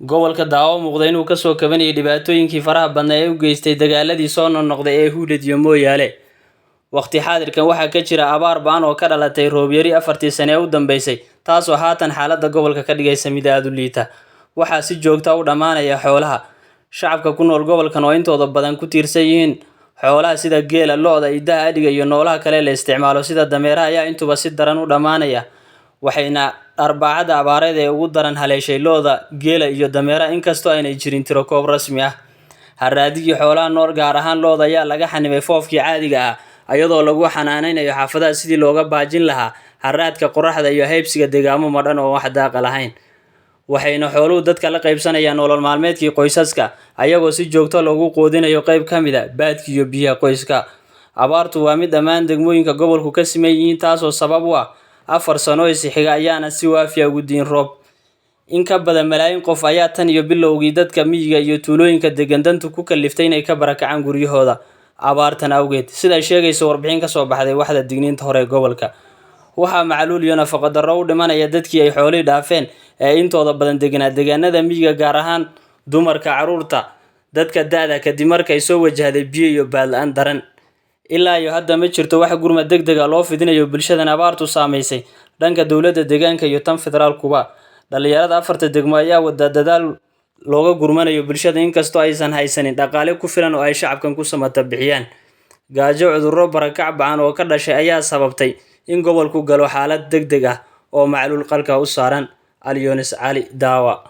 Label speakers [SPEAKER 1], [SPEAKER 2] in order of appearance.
[SPEAKER 1] gobolka Daawo muuqda inuu ka soo kabanayay dhibaatooyinkii faraha badnaa ee u geystay dagaaladii soo noqnoqday ee Huulid iyo Mooyaale. Waqti xaadirkan waxaa ka jira abaar ba'an oo ka dhalatay roob yari 4 sano ee u dambeysay, taasoo haatan xaaladda gobolka ka dhigaysa mid aad u liita. Waxaa si joogto ah u dhamaanaya xoolaha. Shacabka ku nool gobolkan oo intooda badan ku tiirsan yihiin xoolaha sida geela, lo'da, idaha, adhiga iyo noolaha kale la isticmaalo sida dameeraha ayaa intuba si daran u dhamaanaya. Waxayna arbacada abaareed ee ugu daran haleeshay lo'da, geela iyo dameeraha inkastoo aanay jirin tiro koob rasmi ah. Haraadigii xoolaha nool gaar ahaan lo'da ayaa laga xanibay foofkii caadiga ah, iyadoo lagu xanaaneynayo xaafadaha sidii looga baajin lahaa haraadka qorraxda iyo haybsiga deegaamo madhan oo wax daaqa lahayn. Waxayna xooluhu dadka la qaybsanayaan nolol maalmeedkii qoysaska, ayagoo si joogto loogu quudinayo qayb ka mid ah baadka iyo biyaha qoyska. Abaartu waa mid dhammaan degmooyinka gobolku ka siman yihiin, taasoo sabab u ah 4 sano oo xiga ayaana si waafiya ugu diin roob. In ka badan malaayiin qof ayaa tan iyo bilowgii dadka miyiga iyo tuulooyinka degan dantu ku kaliftay inay ka barakacaan guryahooda abaartan awgeed, sida ay sheegayso warbixin ka soo baxday waaxda digniinta hore ee gobolka. Waxaa macluul iyo nafaqo darro u dhimanaya dadkii ay xoolihii dhaafeen ee intooda badan deganaa deegaanada miyiga, gaar ahaan dumarka, carruurta, dadka da'da kadib markay soo wajahday biyo iyo baad la'aan daran. Ilaa iyo hadda ma jirto wax gurmad degdeg ah loo fidinayo bulshadan abaartu saameysay dhanka dowladda deegaanka iyo tan federaalkuba. Dhalinyarada 4 degmo ayaa wada dadaal looga gurmanayo bulshada inkastoo aysan haysanin dhaqaale ku filan oo ay shacabkan ku samata bixiyaan. Gaajo, cudurro, barakac ba'an oo ka dhashay ayaa sababtay in gobolku galo xaalad degdeg ah oo macluul qalka u saaran. Alyonis Cali, Daawa.